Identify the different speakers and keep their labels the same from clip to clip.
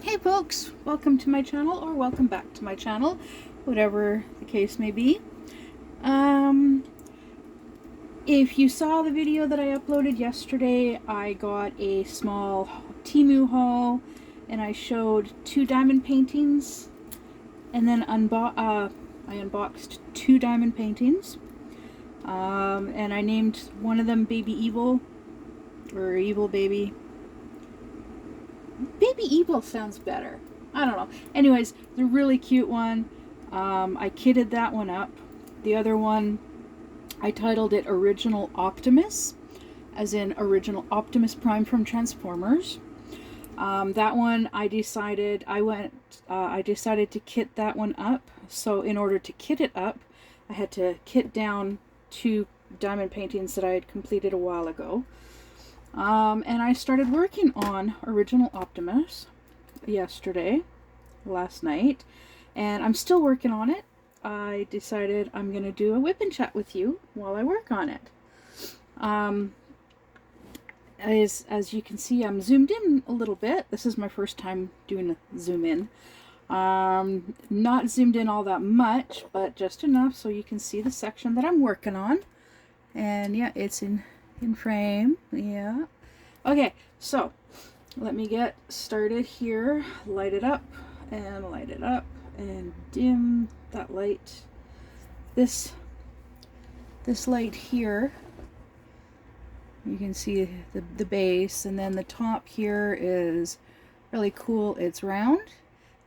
Speaker 1: Hey folks, welcome to my channel, or welcome back to my channel, whatever the case may be. Um, if you saw the video that I uploaded yesterday, I got a small Temu haul and I showed 2 diamond paintings, and then I unboxed 2 diamond paintings, and I named one of them Baby Evil, or Evil Baby. Baby Evil sounds better. I don't know. Anyways, the really cute one. I kitted that one up. The other one, I titled it Original Optimus, as in Original Optimus Prime from Transformers. That one, I decided to kit that one up. So in order to kit it up, I had to kit down 2 diamond paintings that I had completed a while ago. And I started working on Original Optimus last night, and I'm still working on it. I decided I'm going to do a WIP and Chat with you while I work on it. As you can see, I'm zoomed in a little bit. This is my first time doing a zoom in. Not zoomed in all that much, but just enough so you can see the section that I'm working on. And yeah, it's in frame. Yeah. Okay, so let me get started here. Light it up and dim that light. This light here, you can see the base, and then the top here is really cool. It's round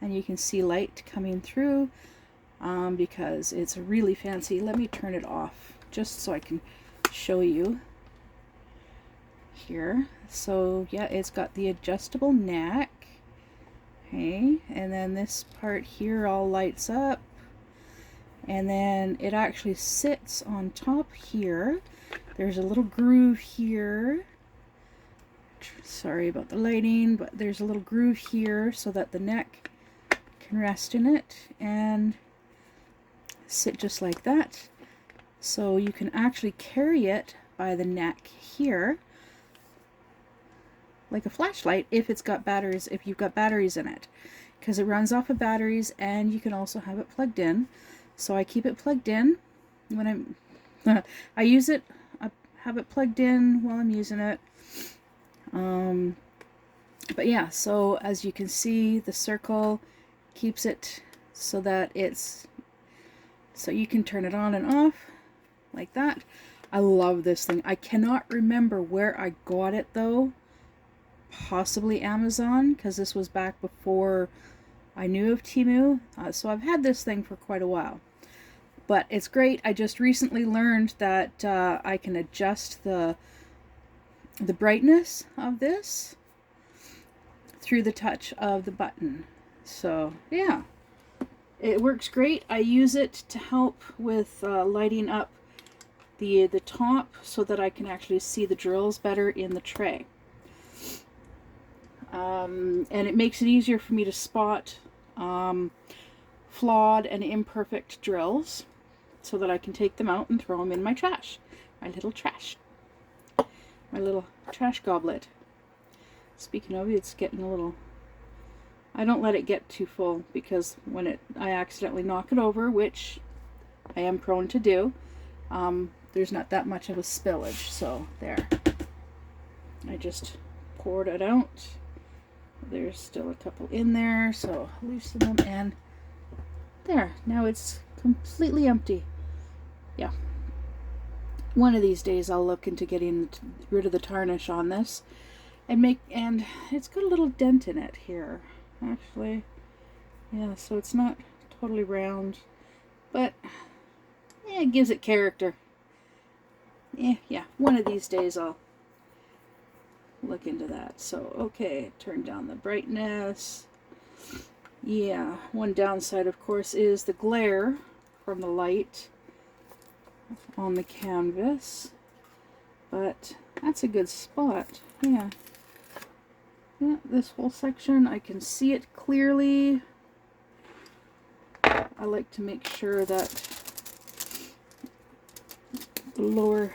Speaker 1: and you can see light coming through because it's really fancy. Let me turn it off just so I can show you here. So yeah, it's got the adjustable neck. Okay, and then this part here all lights up, and then it actually sits on top here. There's a little groove here. Sorry about the lighting, but there's a little groove here so that the neck can rest in it and sit just like that. So you can actually carry it by the neck here like a flashlight if you've got batteries in it, because it runs off of batteries, and you can also have it plugged in. So I keep it plugged in when I use it. I have it plugged in while I'm using it. But yeah, so as you can see, the circle keeps it so that so you can turn it on and off like that. I love this thing. I cannot remember where I got it though. Possibly Amazon, because this was back before I knew of Temu. So I've had this thing for quite a while. But it's great. I just recently learned that I can adjust the brightness of this through the touch of the button. So yeah, it works great. I use it to help with lighting up the top so that I can actually see the drills better in the tray. And it makes it easier for me to spot flawed and imperfect drills so that I can take them out and throw them in my trash. My little trash goblet. Speaking of, it's getting a little... I don't let it get too full, because when I accidentally knock it over, which I am prone to do, there's not that much of a spillage. So there. I just poured it out. There's still a couple in there, so loosen them, and there. Now it's completely empty. Yeah. One of these days I'll look into getting rid of the tarnish on this and it's got a little dent in it here, actually. Yeah, so it's not totally round, but yeah, it gives it character. Yeah, one of these days I'll look into that. So okay, turn down the brightness. Yeah, one downside of course is the glare from the light on the canvas, but that's a good spot. Yeah, this whole section I can see it clearly. I like to make sure that the lower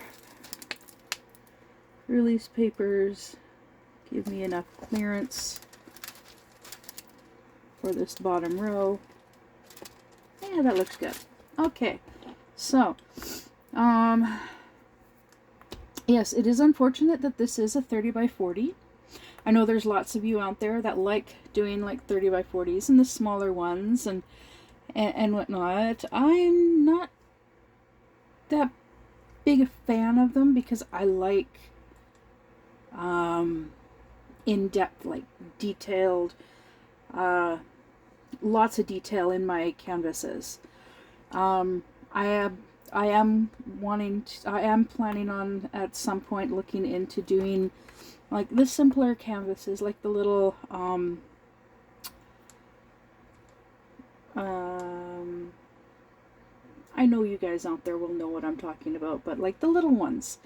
Speaker 1: release papers give me enough clearance for this bottom row. Yeah, that looks good. Okay, so, yes, it is unfortunate that this is a 30 by 40. I know there's lots of you out there that like doing like 30 by 40s and the smaller ones and whatnot. I'm not that big a fan of them because I like in-depth, like detailed, lots of detail in my canvases. I am planning on at some point looking into doing like the simpler canvases, like the little I know you guys out there will know what I'm talking about, but like the little ones,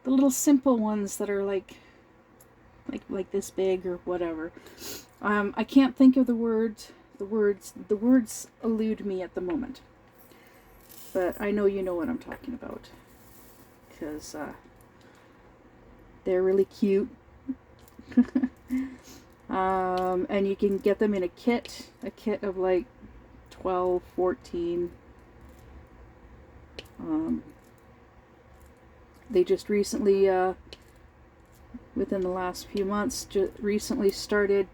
Speaker 1: the little simple ones that are like this big or whatever. I can't think of the words. The words elude me at the moment. But I know you know what I'm talking about, because they're really cute. And you can get them in a kit of like 12, 14. They just recently, within the last few months, recently started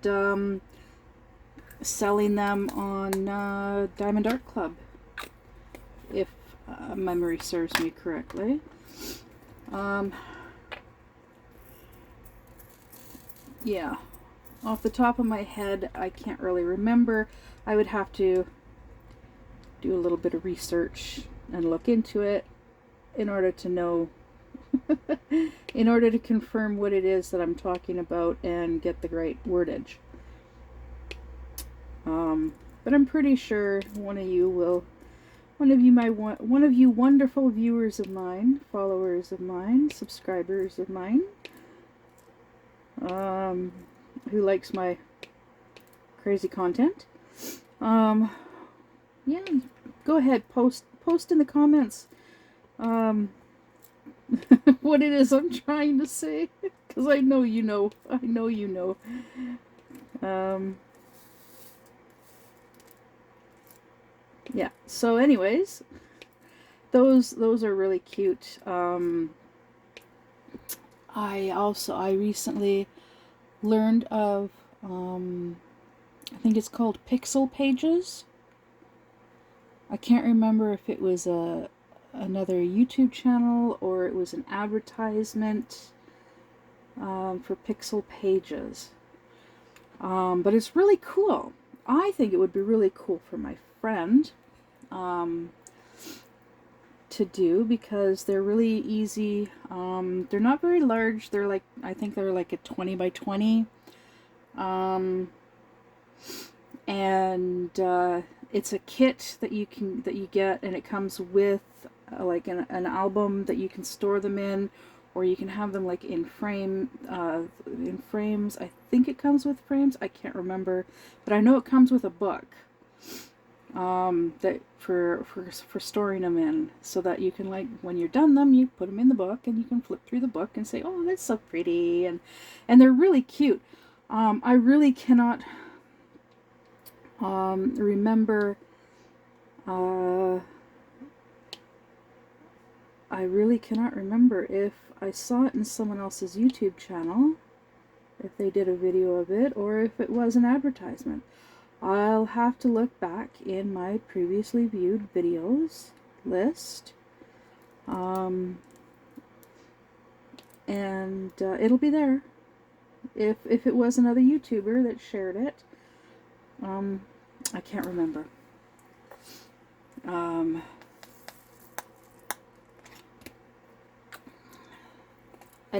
Speaker 1: selling them on Diamond Art Club, if memory serves me correctly. Yeah, off the top of my head, I can't really remember. I would have to do a little bit of research and look into it in order to know, in order to confirm what it is that I'm talking about and get the right wordage. But I'm pretty sure one of you wonderful viewers of mine, followers of mine, subscribers of mine, who likes my crazy content, yeah, go ahead, post in the comments what it is I'm trying to say, because I know you know. Yeah, so anyways, those are really cute. I recently learned of I think it's called Pixel Pages. I can't remember if it was another YouTube channel or it was an advertisement for Pixel Pages. But it's really cool. I think it would be really cool for my friend to do, because they're really easy. They're not very large. They're like, I think they're like a 20 by 20. And it's a kit that you get, and it comes with like an album that you can store them in, or you can have them like in frames. I think it comes with frames. I can't remember, but I know it comes with a book that for storing them in, so that you can, like, when you're done them, you put them in the book and you can flip through the book and say, oh, that's so pretty, and they're really cute. I really cannot remember. I really cannot remember if I saw it in someone else's YouTube channel, if they did a video of it, or if it was an advertisement. I'll have to look back in my previously viewed videos list, and it'll be there. If it was another YouTuber that shared it, I can't remember. And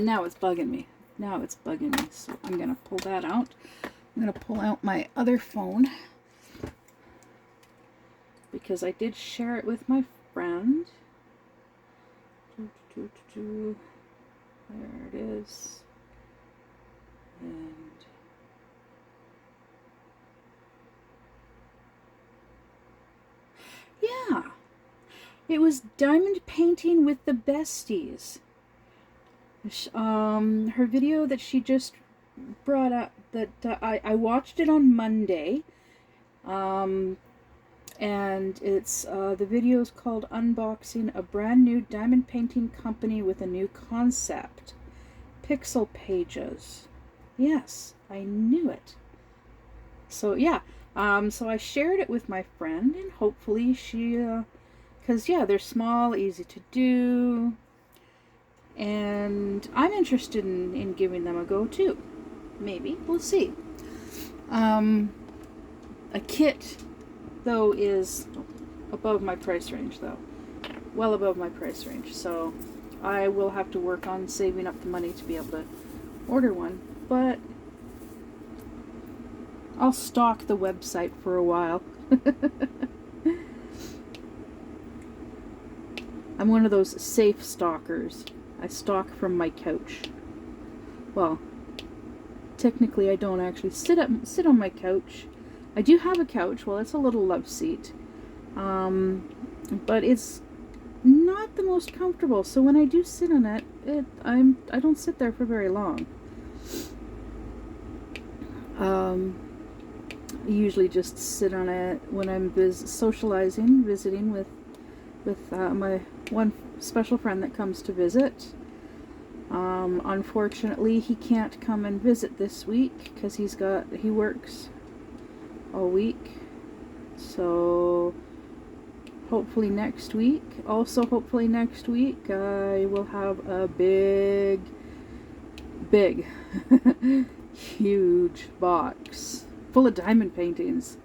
Speaker 1: now it's bugging me. So I'm going to pull that out. I'm going to pull out my other phone, because I did share it with my friend. There it is. And yeah, it was diamond painting with the besties. Her video that she just brought up, that I watched it on Monday, And it's the video is called Unboxing a Brand New Diamond Painting Company with a New Concept. Pixel Pages. Yes, I knew it. So yeah, so I shared it with my friend, and hopefully she, because yeah, they're small, easy to do, and I'm interested in giving them a go too. Maybe, we'll see. A kit, though, is above my price range, though. Well above my price range, so I will have to work on saving up the money to be able to order one, but I'll stalk the website for a while. I'm one of those safe stalkers. I stalk from my couch. Well, technically I don't actually sit on my couch. I do have a couch. Well, it's a little love seat. But it's not the most comfortable. So when I do sit on it, I don't sit there for very long. I usually just sit on it when I'm visiting with my one special friend that comes to visit. Unfortunately, he can't come and visit this week because he works all week. So hopefully next week. Also, hopefully next week I will have a big, huge box full of diamond paintings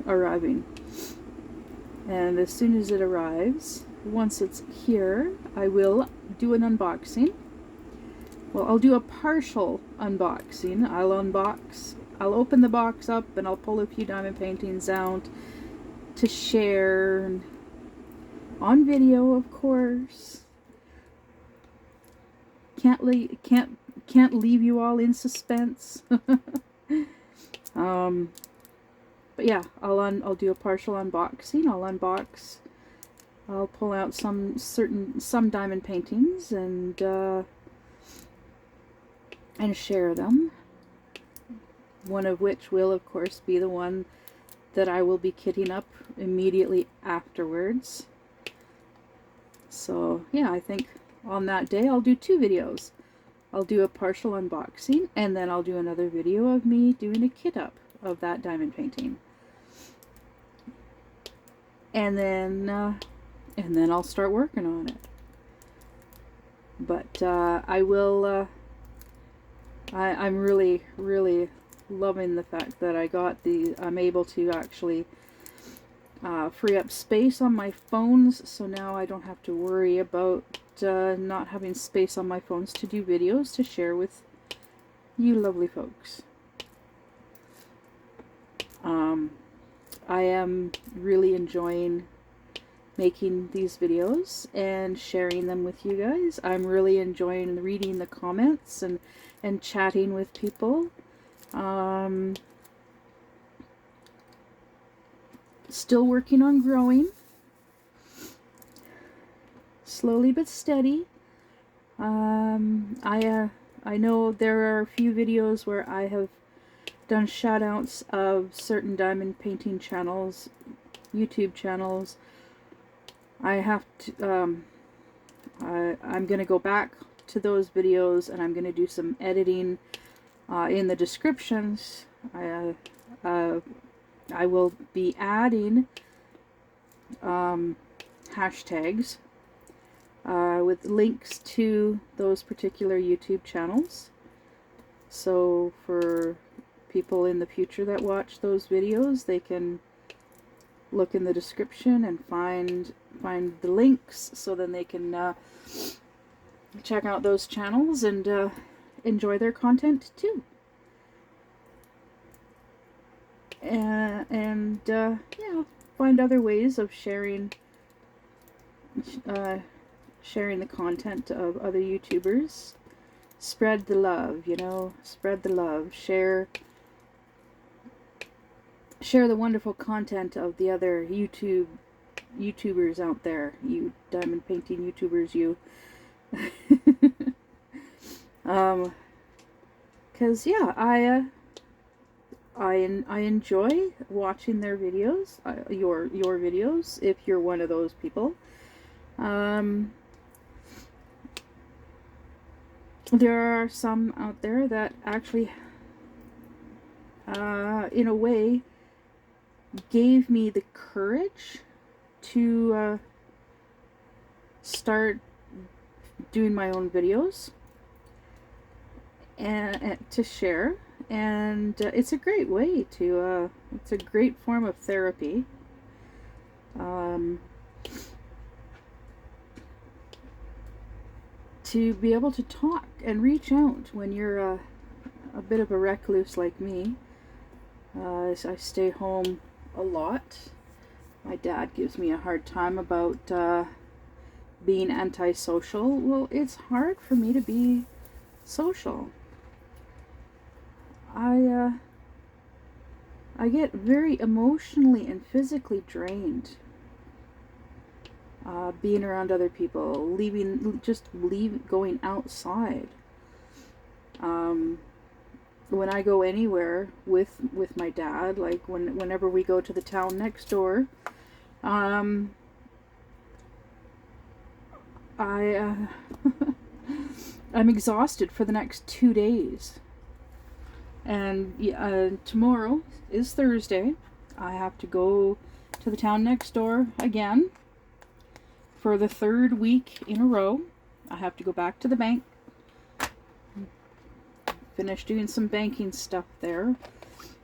Speaker 1: arriving. And as soon as it arrives, once it's here, I will do an unboxing. Well, I'll do a partial unboxing. I'll open the box up and I'll pull a few diamond paintings out to share on video, of course. Can't leave you all in suspense. But yeah, I'll do a partial unboxing. I'll pull out some diamond paintings and share them. One of which will, of course, be the one that I will be kitting up immediately afterwards. So yeah, I think on that day I'll do 2 videos. I'll do a partial unboxing, and then I'll do another video of me doing a kit up of that diamond painting. And then I'll start working on it. But I'm really, really loving the fact that I'm able to actually free up space on my phones, so now I don't have to worry about not having space on my phones to do videos to share with you lovely folks. I am really enjoying making these videos and sharing them with you guys. I'm really enjoying reading the comments and chatting with people. Still working on growing. Slowly but steady. I know there are a few videos where I have done shout outs of certain diamond painting channels, YouTube channels. I have to, I'm going to go back to those videos and I'm going to do some editing in the descriptions. I will be adding hashtags with links to those particular YouTube channels. So for people in the future that watch those videos, they can look in the description and find the links, so then they can check out those channels and enjoy their content too. And yeah, find other ways of sharing the content of other YouTubers. Spread the love, spread the love. Share the wonderful content of the other YouTubers out there, you diamond painting YouTubers, you. Because yeah, I enjoy watching their videos, your videos, if you're one of those people. There are some out there that actually, in a way, gave me the courage to start doing my own videos and to share. And it's a great way to, it's a great form of therapy. To be able to talk and reach out when you're a bit of a recluse like me. I stay home a lot. My dad gives me a hard time about being antisocial. Well, it's hard for me to be social. I get very emotionally and physically drained being around other people, going outside. When I go anywhere with my dad, like whenever we go to the town next door, I I'm exhausted for the next 2 days. And tomorrow is Thursday. I have to go to the town next door again for the 3rd week in a row. I have to go back to the bank, finish doing some banking stuff there,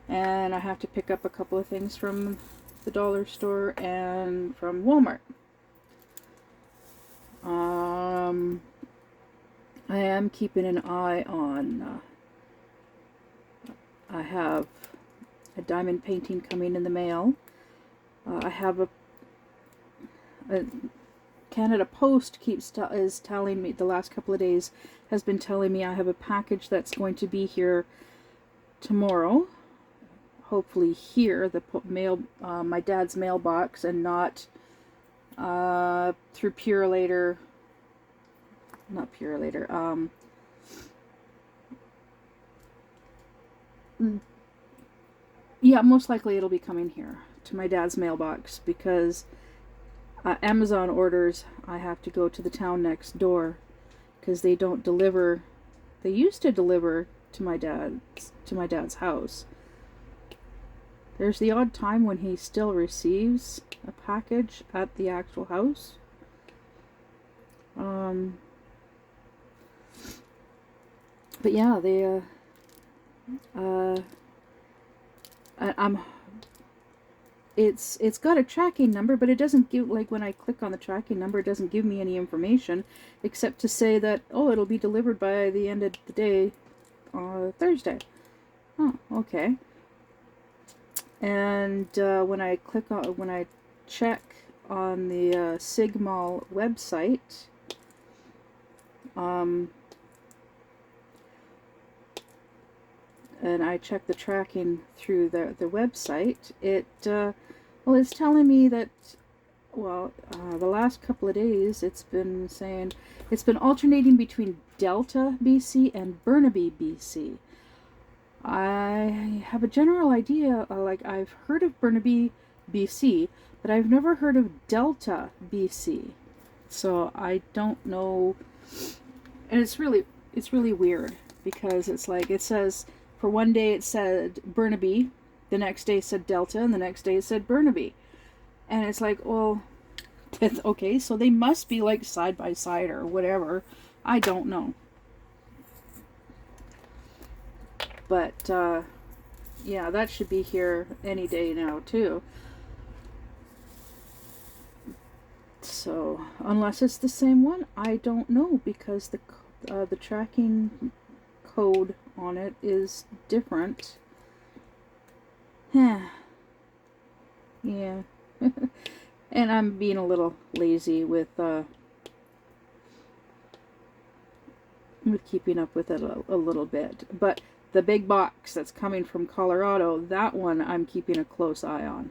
Speaker 1: and I have to pick up a couple of things from the dollar store and from Walmart. I am keeping an eye on, I have a diamond painting coming in the mail. I have a Canada Post is telling me, the last couple of days has been telling me I have a package that's going to be here tomorrow. Hopefully here, the mail, my dad's mailbox, and not through Purelator. Not Purelator. Yeah, most likely it'll be coming here to my dad's mailbox, because Amazon orders, I have to go to the town next door because they don't deliver. They used to deliver to my dad's house. There's the odd time when he still receives a package at the actual house. But yeah, they it's got a tracking number, but it doesn't give, like when I click on the tracking number, it doesn't give me any information except to say that, oh, it'll be delivered by the end of the day, Thursday. Oh, okay. And when I check on the Sigmal website, and I check the tracking through the website, well, it's telling me that, the last couple of days it's been saying it's been alternating between Delta, BC and Burnaby, BC. I have a general idea, like I've heard of Burnaby, BC, but I've never heard of Delta, BC. So I don't know, and it's really weird, because it's like, it says, for one day it said Burnaby, the next day it said Delta, and the next day it said Burnaby. And it's like, well, okay, so they must be like side by side or whatever. I don't know. But, yeah, that should be here any day now, too. So, unless it's the same one, I don't know, because the tracking code on it is different. Yeah. And I'm being a little lazy with keeping up with it a little bit. But the big box that's coming from Colorado, that one I'm keeping a close eye on.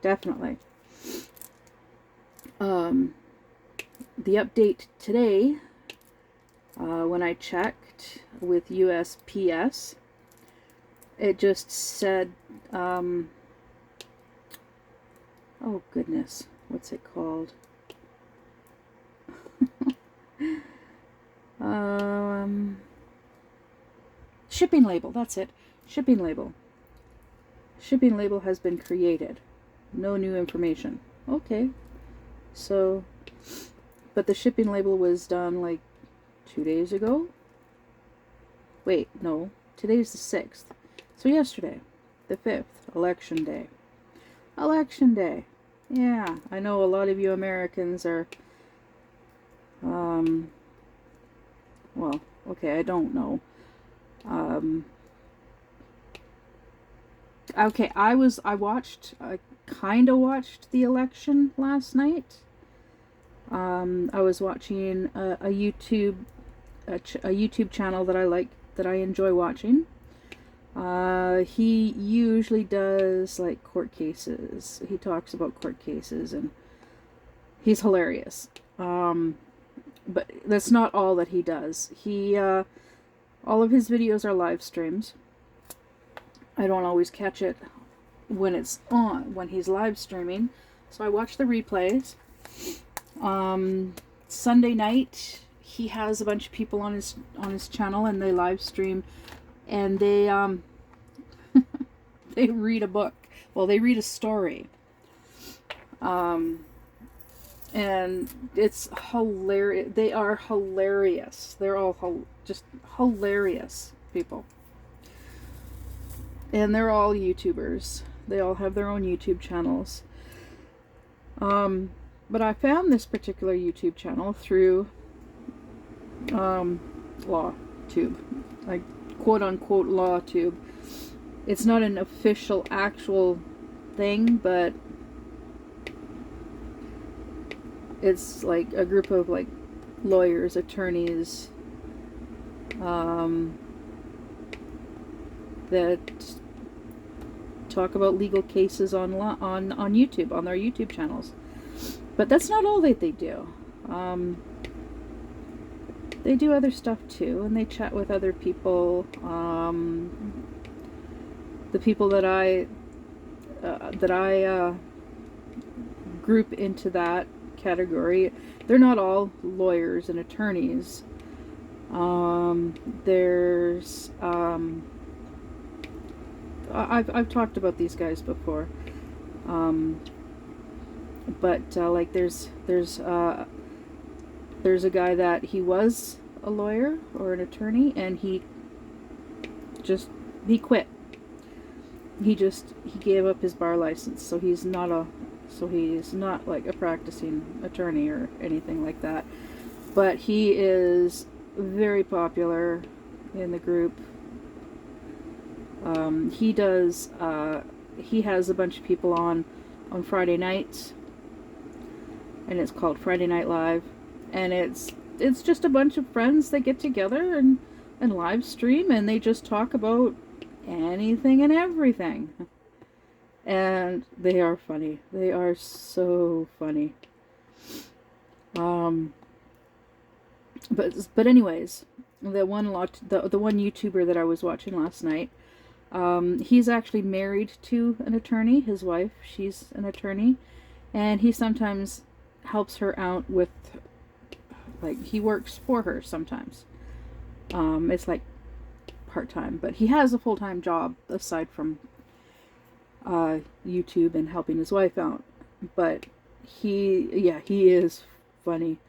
Speaker 1: Definitely. The update today, when I checked with USPS, it just said, oh goodness, what's it called? um, Shipping label, that's it. Shipping label. Shipping label has been created. No new information. Okay. So, but the shipping label was done like 2 days ago? Wait, no. Today's the 6th. So yesterday, the 5th, Election Day. Election Day. Yeah, I know a lot of you Americans are, well, okay, I don't know. Okay, I kind of watched the election last night. I was watching a YouTube channel that I like, that I enjoy watching. He usually does like court cases. He talks about court cases, and he's hilarious. But that's not all that he does. All of his videos are live streams. I don't always catch it when it's on, when he's live streaming, so I watch the replays. Sunday night, he has a bunch of people on his channel, and they live stream, and they they read a book. Well, they read a story. And it's hilarious. They are hilarious. They're all just hilarious people. And they're all YouTubers. They all have their own YouTube channels. But I found this particular YouTube channel through LawTube, like quote unquote LawTube. It's not an official actual thing, but it's like a group of like lawyers, attorneys, that talk about legal cases on YouTube, on their YouTube channels. But that's not all that they do. They do other stuff too, and they chat with other people. The people that I group into that category, they're not all lawyers and attorneys. There's I've talked about these guys before, but like there's a guy that he was a lawyer or an attorney, and he quit. He gave up his bar license, so he's not like a practicing attorney or anything like that. But he is very popular in the group. He has a bunch of people on Friday nights, and it's called Friday Night Live, and it's just a bunch of friends that get together and live stream, and they just talk about anything and everything. And they are funny. They are so funny. But anyways, the one YouTuber that I was watching last night, he's actually married to an attorney. His wife, she's an attorney, and he sometimes helps her out with, like, he works for her sometimes. It's like part-time, but he has a full-time job aside from YouTube and helping his wife out. But he is funny.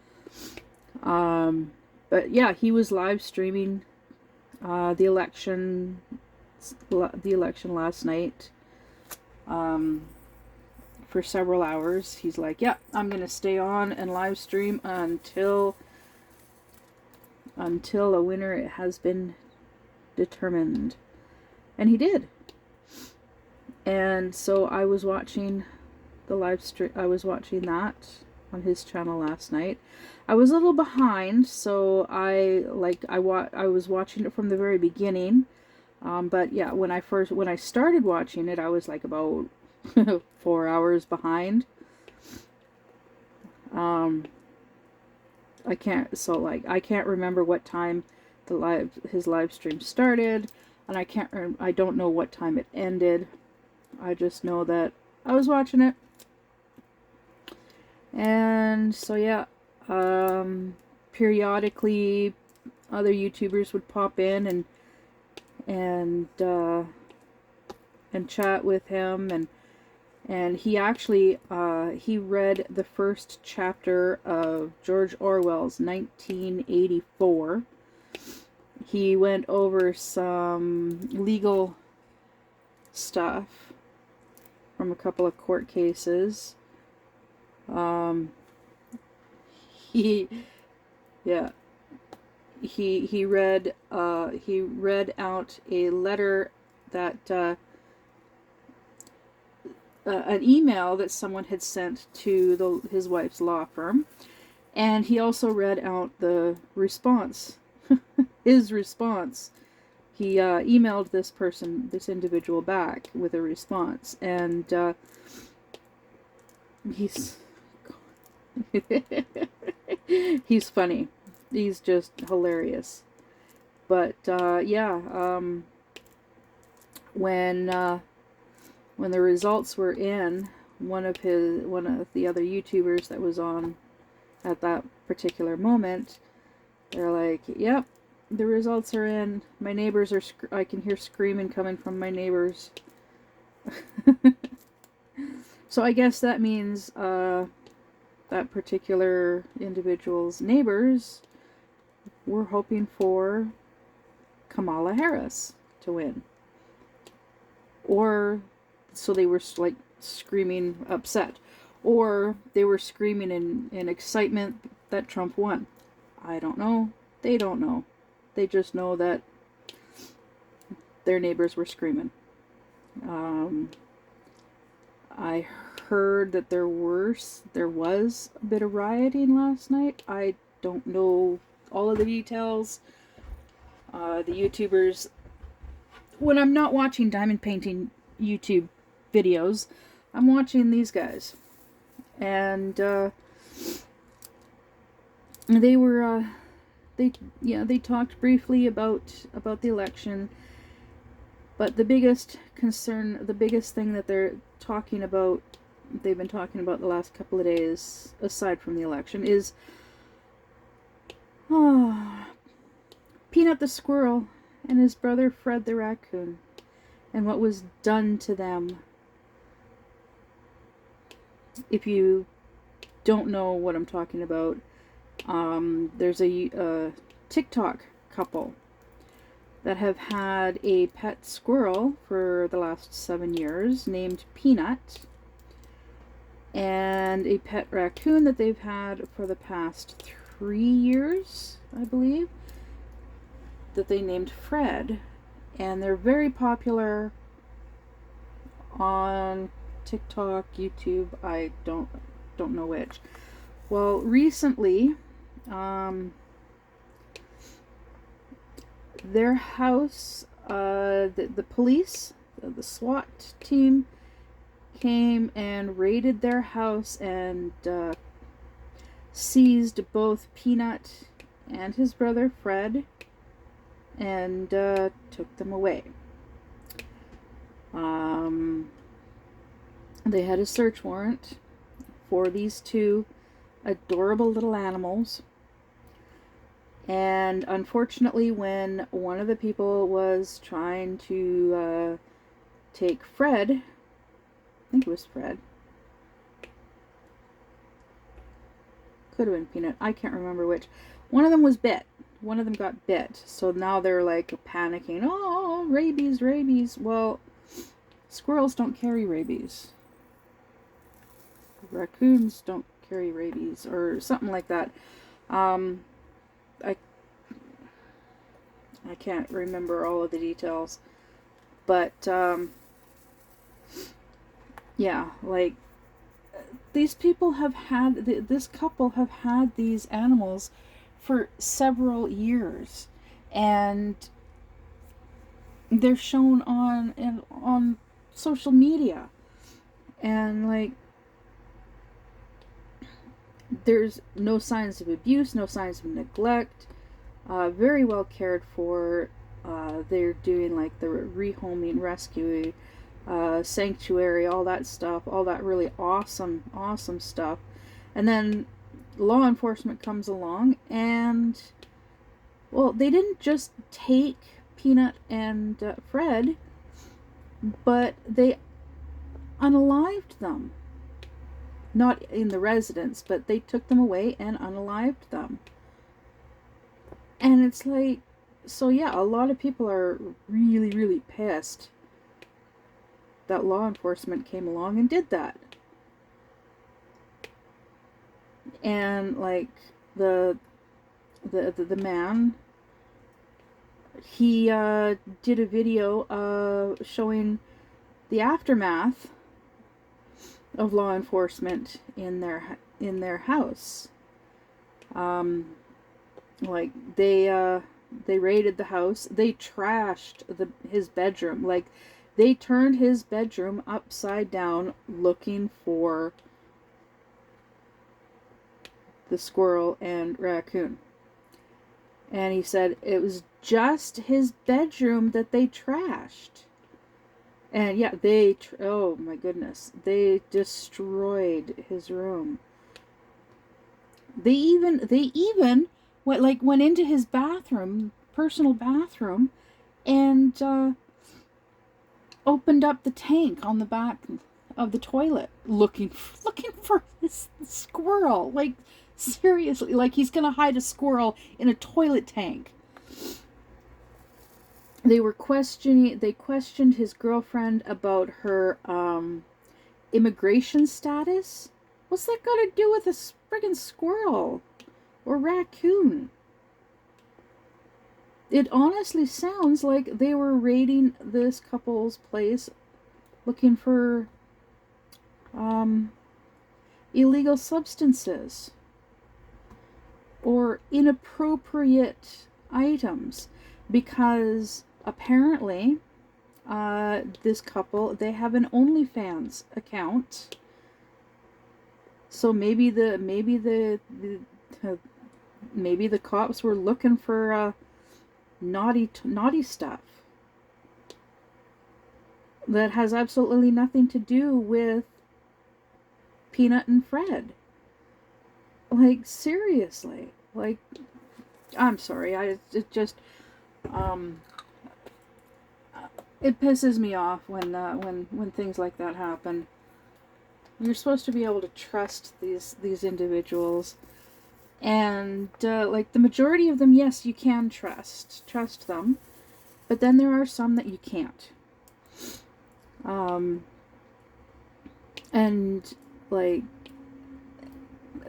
Speaker 1: But yeah, he was live streaming the election last night for several hours. He's like, yeah, I'm gonna stay on and live stream until a winner has been determined. And he did. And so I was watching the live stream. I was watching that on his channel last night. I was a little behind, so I was watching it from the very beginning. But yeah, when I started watching it, I was like about 4 hours behind. I can't remember what time his live stream started. and I don't know what time it ended. I just know that I was watching it. And so yeah, periodically other YouTubers would pop in and chat with him, and he actually he read the first chapter of George Orwell's 1984. He went over some legal stuff from a couple of court cases. He yeah he read out a letter that an email that someone had sent to his wife's law firm, and he also read out the response, his response. He emailed this individual back with a response, and he's he's funny. He's just hilarious. But when the results were in, one of the other YouTubers that was on at that particular moment, they're like, "Yep, the results are in. My neighbors are. I can hear screaming coming from my neighbors." So I guess that means that particular individual's neighbors were hoping for Kamala Harris to win, or so they were like screaming upset, or they were screaming in excitement that Trump won. I don't know. They don't know. They just know that their neighbors were screaming. I heard that there was a bit of rioting last night. I don't know all of the details. The YouTubers, when I'm not watching diamond painting YouTube videos, I'm watching these guys, and they were they talked briefly about the election, but the biggest concern, the biggest thing that they've been talking about the last couple of days, aside from the election, is Peanut the squirrel and his brother Fred the raccoon, and what was done to them. If you don't know what I'm talking about, there's a TikTok couple that have had a pet squirrel for the last 7 years named Peanut, and a pet raccoon that they've had for the past 3 years, I believe, that they named Fred. And they're very popular on TikTok, YouTube, I don't know which. Well, recently, their house, the police, the SWAT team came and raided their house and seized both Peanut and his brother Fred and took them away. They had a search warrant for these two adorable little animals. And unfortunately, when one of the people was trying to take Fred, I think it was Fred, could have been Peanut, I can't remember which, one of them was bit. One of them got bit. So now they're like panicking, oh, rabies, rabies. Well, squirrels don't carry rabies. Raccoons don't carry rabies, or something like that. I can't remember all of the details, but yeah, like these people have had, this couple have had these animals for several years, and they're shown on social media, and like there's no signs of abuse, no signs of neglect, very well cared for. They're doing like the rehoming, rescue, sanctuary, all that stuff, all that really awesome stuff. And then law enforcement comes along and, well, they didn't just take Peanut and Fred, but they unalived them. Not in the residence, but they took them away and unalived them. And it's like, so yeah, a lot of people are really pissed that law enforcement came along and did that. And like the man, he did a video showing the aftermath of law enforcement in their house. Like they raided the house. They trashed his bedroom. Like they turned his bedroom upside down looking for the squirrel and raccoon. And he said it was just his bedroom that they trashed. And yeah, oh my goodness, they destroyed his room. They even went into his bathroom, personal bathroom, and opened up the tank on the back of the toilet, looking for this squirrel. Like seriously, like he's gonna hide a squirrel in a toilet tank. They questioned his girlfriend about her immigration status. What's that got to do with a friggin' squirrel or raccoon? It honestly sounds like they were raiding this couple's place looking for illegal substances or inappropriate items, because apparently this couple, they have an OnlyFans account. So maybe the cops were looking for naughty stuff that has absolutely nothing to do with Peanut and Fred. Like seriously, like I'm sorry, it just it pisses me off when things like that happen. You're supposed to be able to trust these individuals, and like the majority of them, yes, you can trust them, but then there are some that you can't. And like,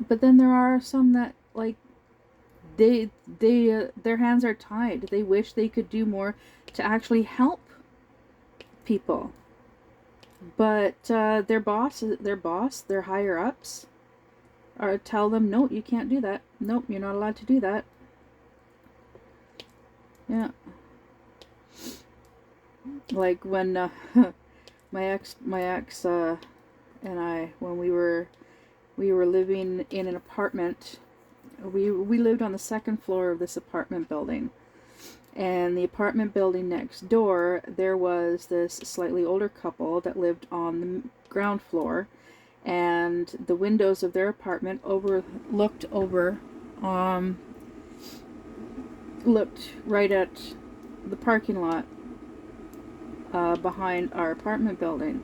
Speaker 1: but then there are some that like their hands are tied. They wish they could do more to actually help people, but their higher ups tell them, no, you can't do that. Nope, you're not allowed to do that. Yeah. Like when my ex and I, when we were living in an apartment, we lived on the second floor of this apartment building. And the apartment building next door, there was this slightly older couple that lived on the ground floor, and the windows of their apartment looked right at the parking lot behind our apartment building.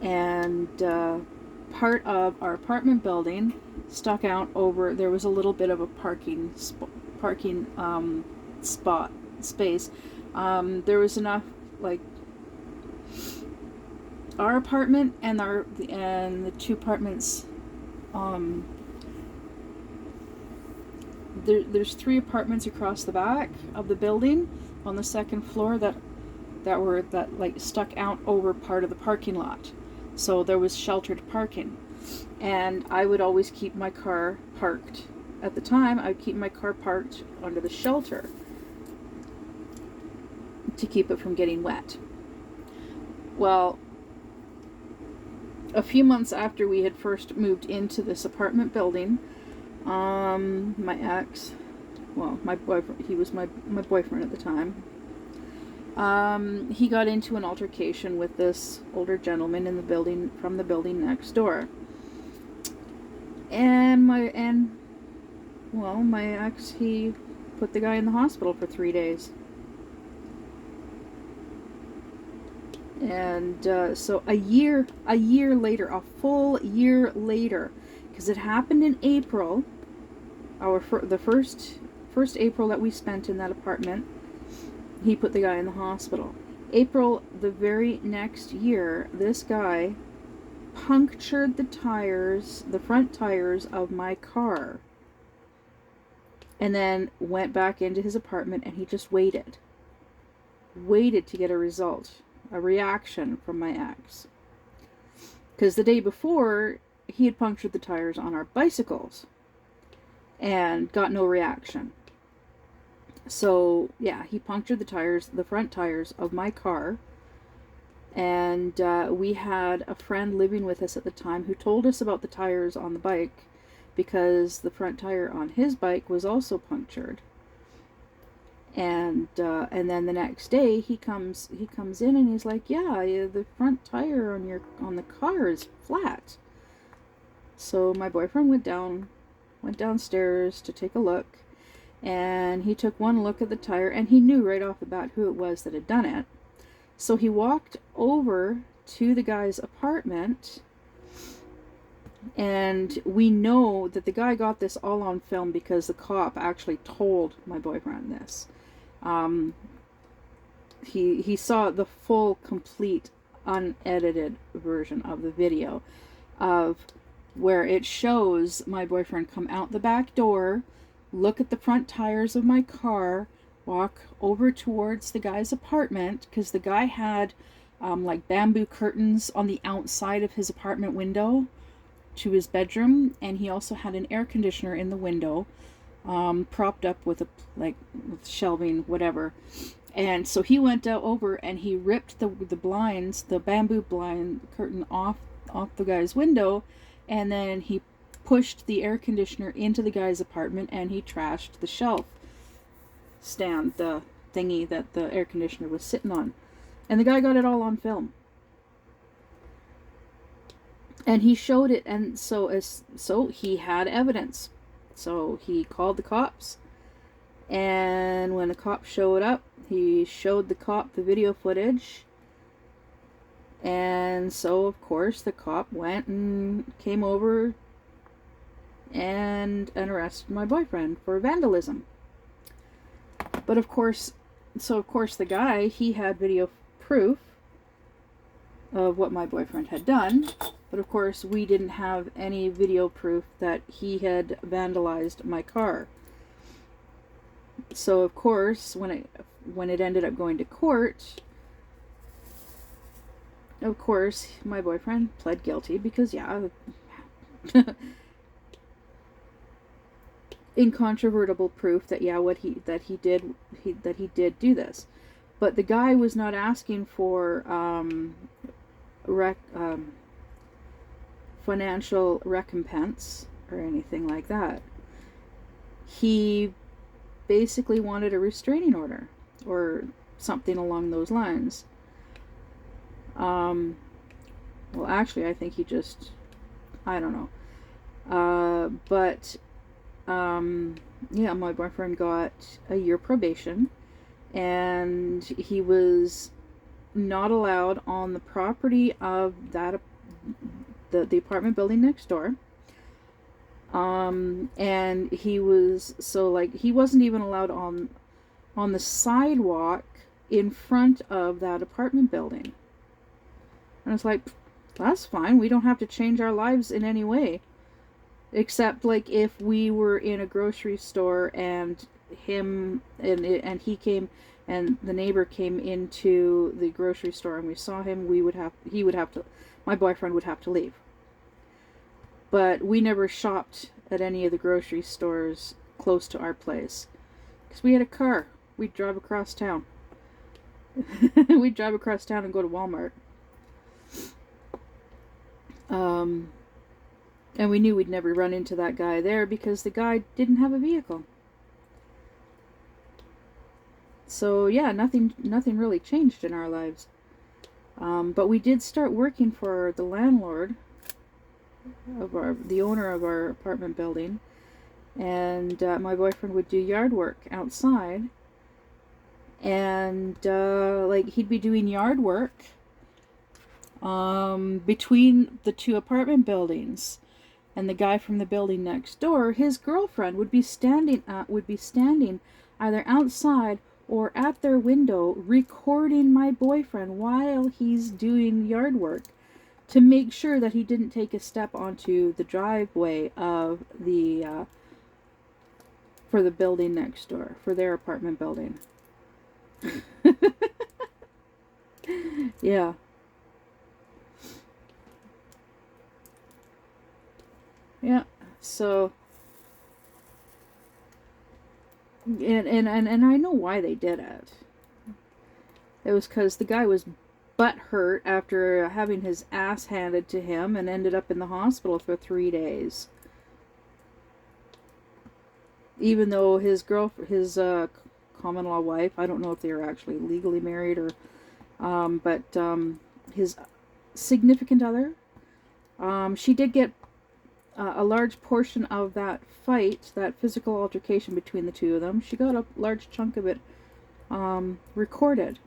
Speaker 1: And part of our apartment building stuck out over. There was a little bit of a parking space. There was enough, like our apartment and the two apartments. There's 3 apartments across the back of the building on the second floor that stuck out over part of the parking lot. So there was sheltered parking, and I would always keep my car parked. At the time, I would keep my car parked under the shelter to keep it from getting wet. Well, a few months after we had first moved into this apartment building, my ex well, my boyfriend, he was my boyfriend at the time. He got into an altercation with this older gentleman in the building, from the building next door. And my ex, he put the guy in the hospital for 3 days. And so a year later, a full year later, because it happened in April, the first April that we spent in that apartment, he put the guy in the hospital. April the very next year, this guy punctured the front tires of my car, and then went back into his apartment, and he just waited to get a reaction from my ex. Because the day before, he had punctured the tires on our bicycles and got no reaction. So yeah, he punctured the front tires of my car. And we had a friend living with us at the time who told us about the tires on the bike, because the front tire on his bike was also punctured. And then the next day he comes in and he's like, yeah, the front tire on the car is flat. So my boyfriend went downstairs to take a look, and he took one look at the tire, and he knew right off the bat who it was that had done it. So he walked over to the guy's apartment, and we know that the guy got this all on film because the cop actually told my boyfriend this. He saw the full, complete, unedited version of the video, of where it shows my boyfriend come out the back door, look at the front tires of my car, walk over towards the guy's apartment, because the guy had like bamboo curtains on the outside of his apartment window to his bedroom, and he also had an air conditioner in the window, propped up with with shelving, whatever. And so he went over and he ripped the blinds, the bamboo blind curtain off the guy's window, and then he pushed the air conditioner into the guy's apartment, and he trashed the shelf stand, the thingy that the air conditioner was sitting on. And the guy got it all on film. And he showed it, and so he had evidence. So he called the cops, and when the cops showed up, he showed the cop the video footage. And so, of course, the cop went and came over and arrested my boyfriend for vandalism. But of course, the guy, he had video proof of what my boyfriend had done. But of course, we didn't have any video proof that he had vandalized my car. So of course, when it ended up going to court, of course, my boyfriend pled guilty because, yeah, incontrovertible proof that, yeah, he did do this. But the guy was not asking for financial recompense or anything like that. He basically wanted a restraining order or something along those lines. Well, actually, I think he just, I don't know. Yeah, my boyfriend got a year probation, and he was not allowed on the property of that the apartment building next door. And he was, so like, he wasn't even allowed on the sidewalk in front of that apartment building. And it's like, that's fine. We don't have to change our lives in any way. Except, like, if we were in a grocery store and he came, and the neighbor came into the grocery store and we saw him, my boyfriend would have to leave. But we never shopped at any of the grocery stores close to our place, because we had a car. We'd drive across town. We'd drive across town and go to Walmart. And we knew we'd never run into that guy there because the guy didn't have a vehicle. So yeah, nothing really changed in our lives. But we did start working for the landlord of the owner of our apartment building, and my boyfriend would do yard work outside, and like he'd be doing yard work between the two apartment buildings, and the guy from the building next door, his girlfriend would be standing either outside or at their window recording my boyfriend while he's doing yard work to make sure that he didn't take a step onto the driveway of the for the building next door, for their apartment building. Yeah. Yeah. So and I know why they did it. It was because the guy was butt hurt after having his ass handed to him and ended up in the hospital for 3 days. Even though his common law wife, I don't know if they were actually legally married or, but his significant other, she did get a large portion of that fight, that physical altercation between the two of them. She got a large chunk of it recorded.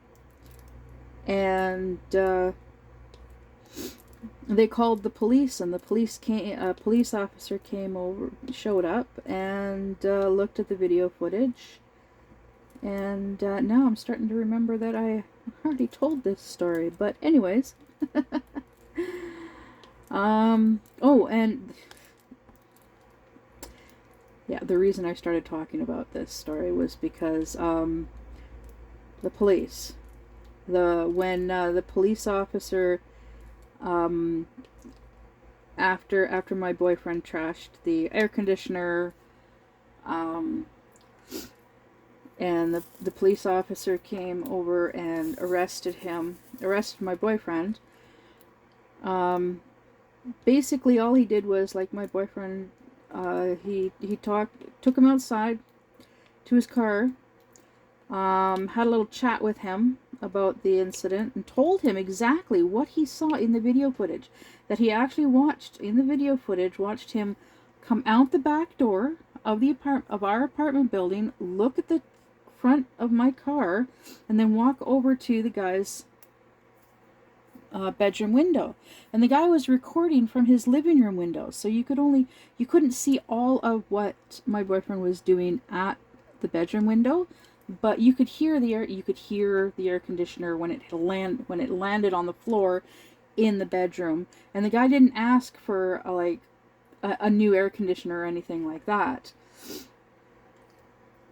Speaker 1: And they called the police, and the police officer came over, showed up, and looked at the video footage. And now I'm starting to remember that I already told this story. But anyways, oh, and yeah, the reason I started talking about this story was because the police, when the police officer, after my boyfriend trashed the air conditioner, and the police officer came over and arrested my boyfriend. Basically all he did was, like, my boyfriend, he took him outside to his car, had a little chat with him about the incident, and told him exactly what he saw in the video footage. That he actually watched him come out the back door of our apartment building, look at the front of my car, and then walk over to the guy's bedroom window. And the guy was recording from his living room window, so you couldn't see all of what my boyfriend was doing at the bedroom window, but you could hear the air conditioner when it landed on the floor in the bedroom. And the guy didn't ask for a new air conditioner or anything like that,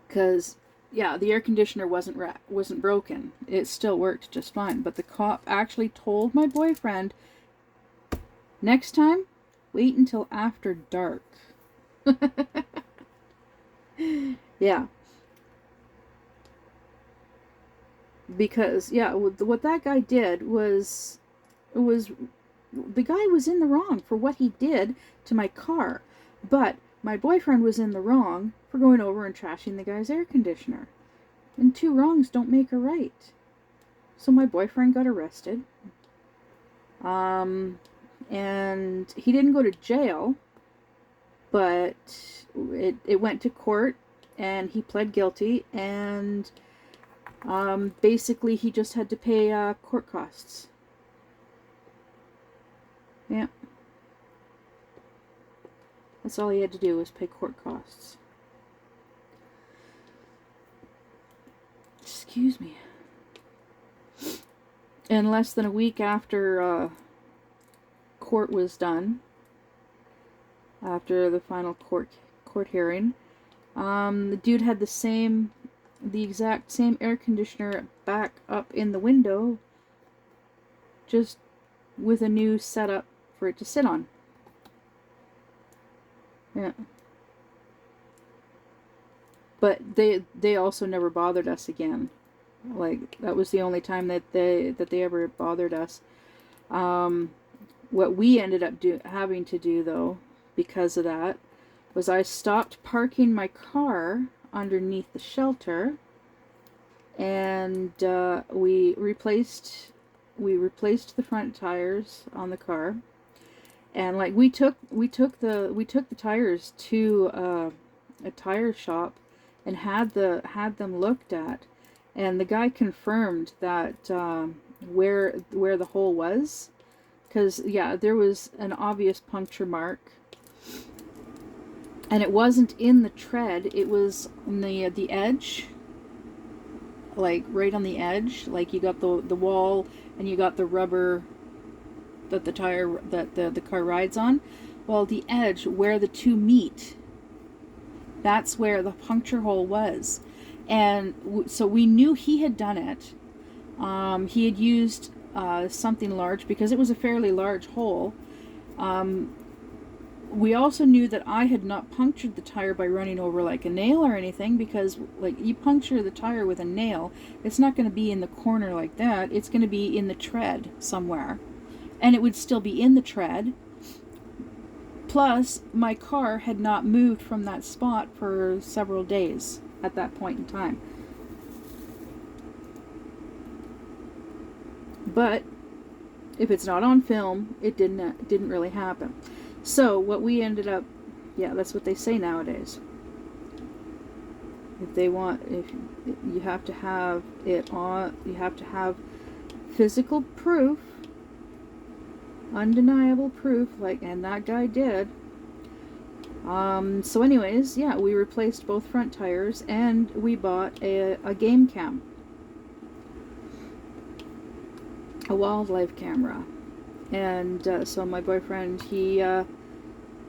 Speaker 1: because yeah, the air conditioner wasn't broken. It still worked just fine. But the cop actually told my boyfriend, next time, wait until after dark. Yeah. Because, yeah, what that guy did was the guy was in the wrong for what he did to my car. But my boyfriend was in the wrong for going over and trashing the guy's air conditioner. And two wrongs don't make a right. So my boyfriend got arrested. And he didn't go to jail, but it went to court, and he pled guilty, and basically he just had to pay court costs. Yeah. That's all he had to do, was pay court costs. Excuse me. And less than a week after court was done, after the final court hearing, the dude had the exact same air conditioner back up in the window, just with a new setup for it to sit on. Yeah. But they also never bothered us again. Like, that was the only time that they ever bothered us. What we ended up having to do, though, because of that, was I stopped parking my car underneath the shelter, and we replaced the front tires on the car. And like we took the tires to a tire shop and had them looked at, and the guy confirmed that where the hole was, because yeah, there was an obvious puncture mark, and it wasn't in the tread, it was in the edge, like right on the edge, like you got the wall and you got the rubber that the car rides on. Well, the edge where the two meet, that's where the puncture hole was. And so we knew he had done it. He had used something large, because it was a fairly large hole. We also knew that I had not punctured the tire by running over like a nail or anything, because like you puncture the tire with a nail, it's not going to be in the corner like that, it's going to be in the tread somewhere. And it would still be in the tread. Plus, my car had not moved from that spot for several days at that point in time. But if it's not on film, it didn't really happen. So what we ended up, yeah, that's what they say nowadays. If you have to have it on, you have to have physical proof, undeniable proof, like, and that guy did. So anyways, yeah, we replaced both front tires, and we bought a game cam, a wildlife camera. And so my boyfriend, he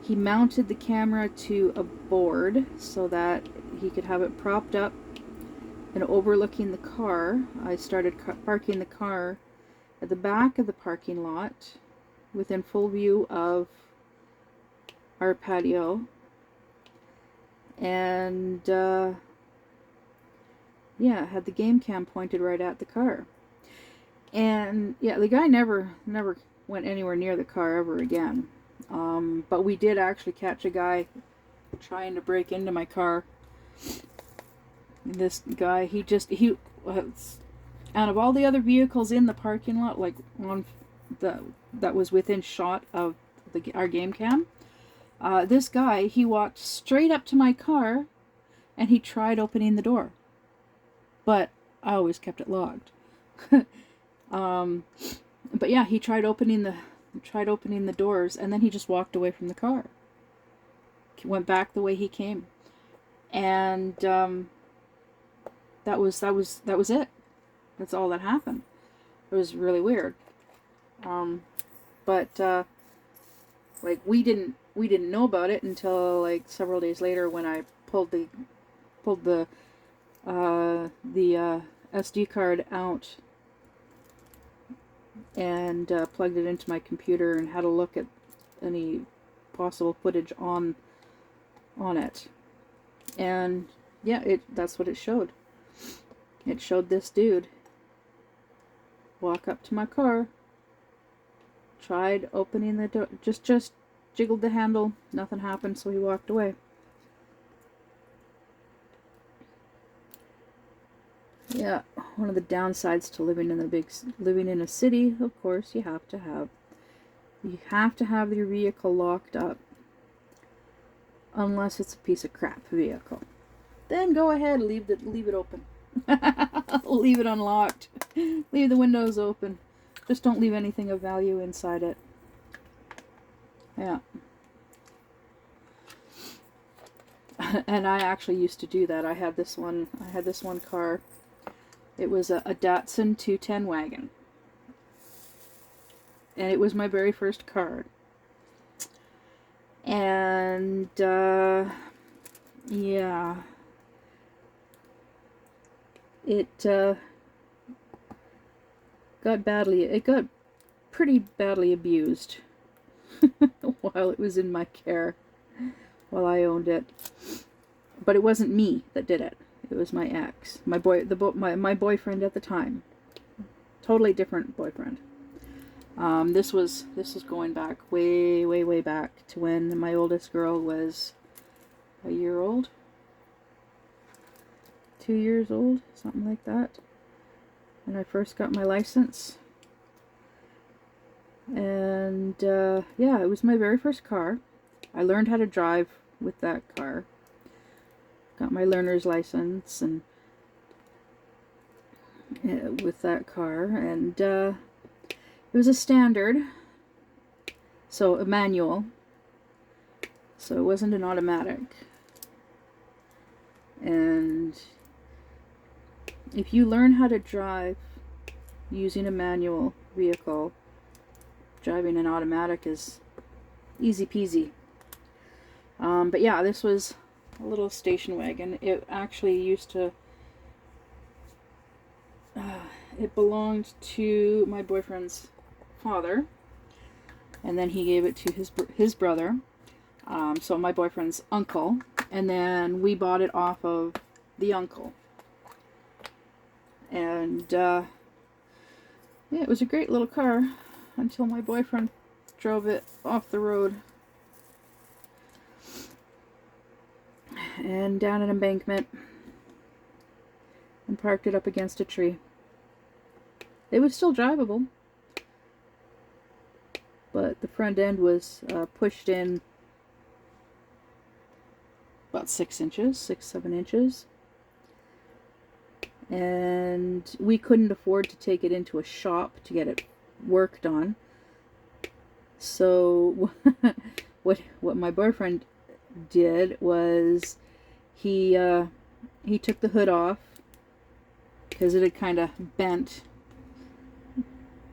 Speaker 1: mounted the camera to a board so that he could have it propped up and overlooking the car. I started parking the car at the back of the parking lot, within full view of our patio, and yeah, had the game cam pointed right at the car. And yeah, the guy never went anywhere near the car ever again. But we did actually catch a guy trying to break into my car. This guy, out of all the other vehicles in the parking lot, like on that was within shot of our game cam, this guy, he walked straight up to my car and he tried opening the door, but I always kept it locked. But yeah, he tried opening the doors, and then he just walked away from the car. He went back the way he came, and that was it. That's all that happened. It was really weird. But like we didn't know about it until like several days later, when I pulled the SD card out and plugged it into my computer and had a look at any possible footage on it. And yeah, that's what it showed. It showed this dude walk up to my car, tried opening the door, just jiggled the handle, nothing happened, so he walked away. Yeah, one of the downsides to living in a city, of course, you have to have your vehicle locked up, unless it's a piece of crap vehicle. Then go ahead, leave it open. Leave it unlocked. Leave the windows open. Just don't leave anything of value inside it. Yeah. And I actually used to do that. I had this one car. It was a Datsun 210 wagon. And it was my very first car. And yeah. It got pretty badly abused while it was in my care, while I owned it. But it wasn't me that did it. It was my ex, my boyfriend at the time. Totally different boyfriend. This was going back way back to when my oldest girl was a year old. 2 years old, something like that, when I first got my license. And yeah, it was my very first car. I learned how to drive with that car. Got my learner's license and with that car, and it was a standard, so a manual, so it wasn't an automatic. And if you learn how to drive using a manual vehicle, driving an automatic is easy peasy. But yeah, this was a little station wagon. It actually used to, it belonged to my boyfriend's father, and then he gave it to his brother, so my boyfriend's uncle, and then we bought it off of the uncle. And yeah, it was a great little car until my boyfriend drove it off the road and down an embankment and parked it up against a tree. It was still drivable, but the front end was pushed in about 6 inches, 6-7 inches. And we couldn't afford to take it into a shop to get it worked on. So what my boyfriend did was he took the hood off because it had kind of bent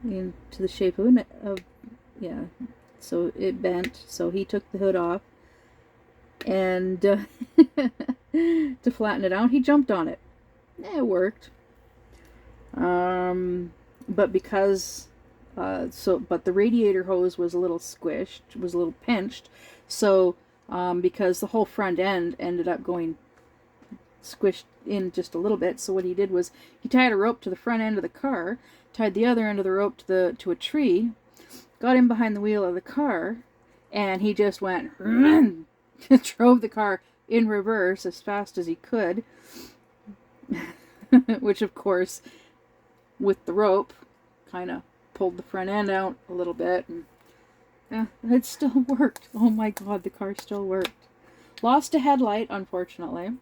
Speaker 1: into the shape of yeah, so it bent. So he took the hood off, and to flatten it out, he jumped on it. It worked. But because but the radiator hose was a little squished, was a little pinched, so because the whole front end ended up going squished in just a little bit. So what he did was he tied a rope to the front end of the car, tied the other end of the rope to a tree, got in behind the wheel of the car, and he just went drove the car in reverse as fast as he could. Which, of course, with the rope, kind of pulled the front end out a little bit, and yeah, it still worked. Oh my god, the car still worked. Lost a headlight, unfortunately.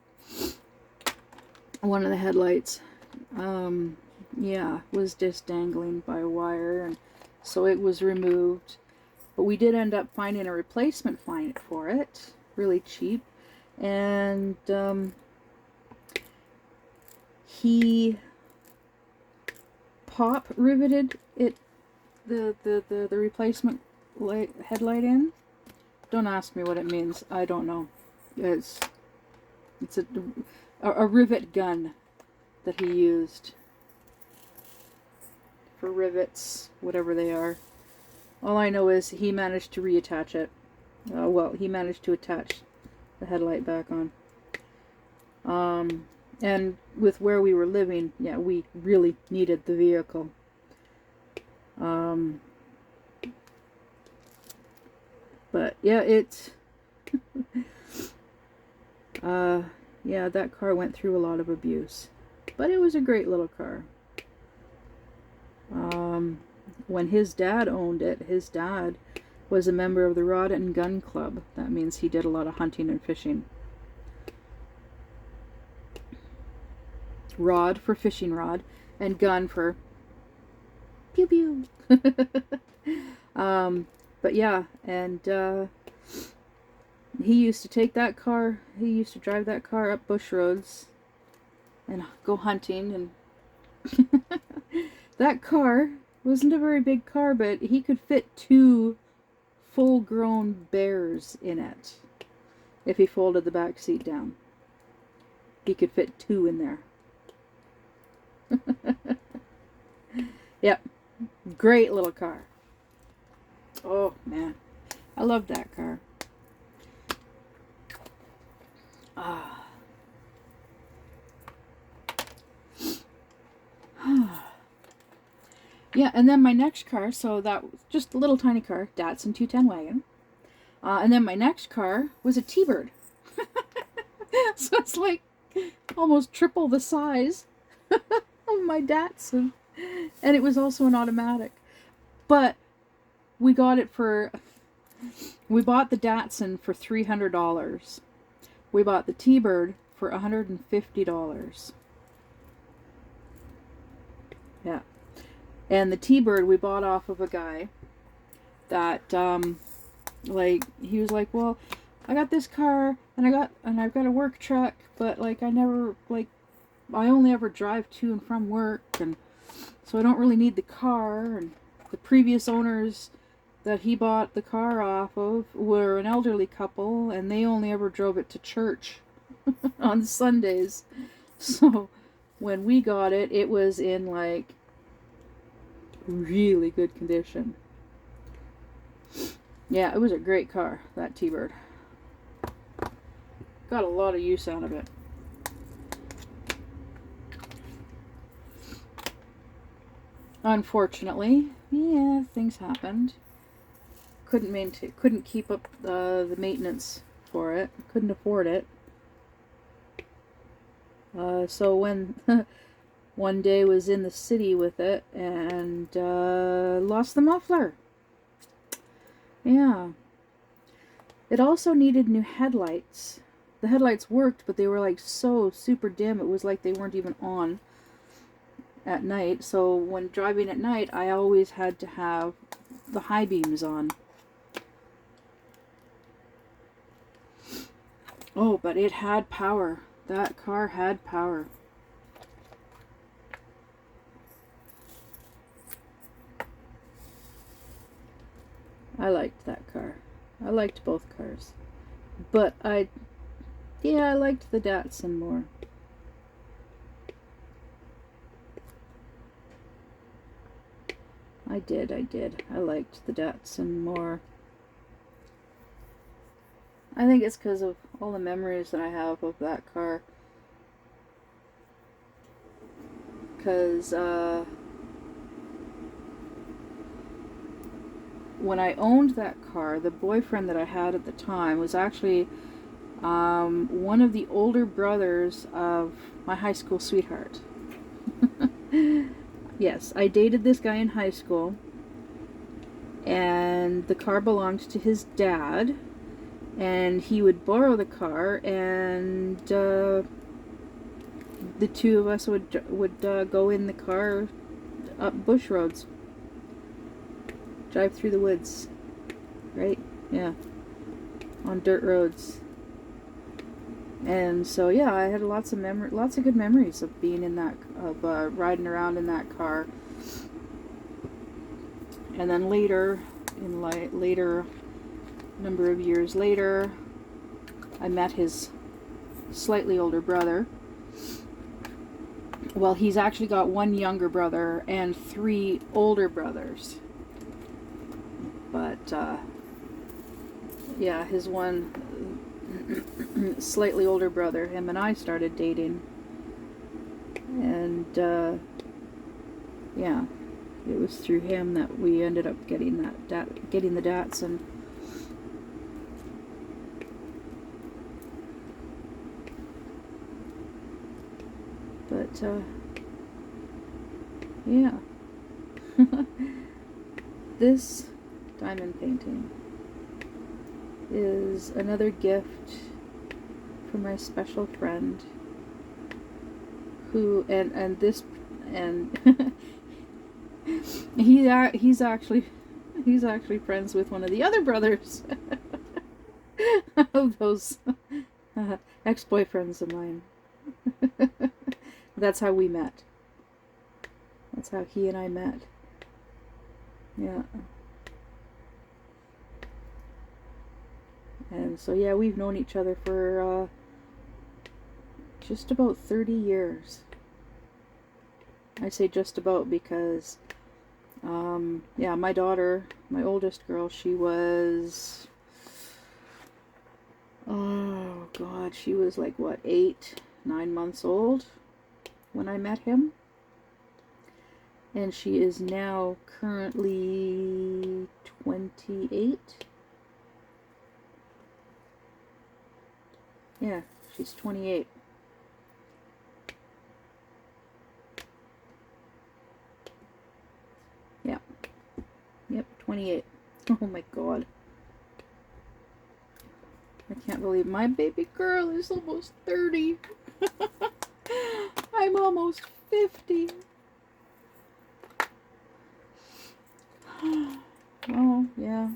Speaker 1: One of the headlights, yeah, was just dangling by a wire, and so it was removed. But we did end up finding a replacement for it, really cheap, and he pop riveted it, the replacement headlight in. Don't ask me what it means. I don't know. It's a rivet gun that he used for rivets, whatever they are. All I know is he managed to reattach it. Well, he managed to attach the headlight back on. And with where we were living, yeah, we really needed the vehicle. But yeah, it's yeah, that car went through a lot of abuse, but it was a great little car. When his dad owned it, his dad was a member of the Rod and Gun Club. That means he did a lot of hunting and fishing. Rod for fishing rod, and gun for pew pew. But yeah, and he used to take that car, he used to drive that car up bush roads and go hunting, and that car wasn't a very big car, but he could fit 2 full-grown bears in it. If he folded the back seat down, he could fit 2 in there. Yep, great little car. Oh man, I love that car. Yeah, and then my next car, so that was just a little tiny car, Datsun 210 wagon. And then my next car was a T-Bird. So it's like almost triple the size of my Datsun. And it was also an automatic. But we bought the Datsun for $300. We bought the T-Bird for $150. Yeah. And the T-Bird we bought off of a guy that, like, he was like, well, I got this car, and I've got a work truck, but, like, I only ever drive to and from work, and so I don't really need the car. And the previous owners that he bought the car off of were an elderly couple, and they only ever drove it to church on Sundays. So when we got it, it was in, like, really good condition. Yeah, it was a great car, that T-Bird. Got a lot of use out of it. Unfortunately, yeah, things happened. Couldn't keep up the maintenance for it. Couldn't afford it. So when one day was in the city with it and lost the muffler. Yeah. It also needed new headlights. The headlights worked, but they were like so super dim. It was like they weren't even on at night. So when driving at night, I always had to have the high beams on. Oh, but it had power. That car had power. I liked that car. I liked both cars. But I liked the Datsun more. I did. I liked the Datsun more. I think it's because of all the memories that I have of that car. Because, when I owned that car, the boyfriend that I had at the time was actually one of the older brothers of my high school sweetheart. Yes, I dated this guy in high school, and the car belonged to his dad, and he would borrow the car, and the two of us would go in the car up bush roads. Drive through the woods, right? Yeah, on dirt roads. And so yeah, I had lots of good memories of being in that, of riding around in that car. And then later, number of years later, I met his slightly older brother. Well, he's actually got one younger brother and 3 older brothers. But, yeah, his one slightly older brother, him and I started dating. And, yeah, it was through him that we ended up getting the Datsun. But, yeah. This diamond painting is another gift from my special friend who, and he's actually friends with one of the other brothers of those ex-boyfriends of mine. That's how we met. That's how he and I met. Yeah. And so, yeah, we've known each other for just about 30 years. I say just about because, yeah, my daughter, my oldest girl, she was, oh God, she was like, what, 8, 9 months old when I met him. And she is now currently 28. Yeah, she's 28. 28. Oh my god. I can't believe my baby girl is almost 30. I'm almost 50. Oh, yeah.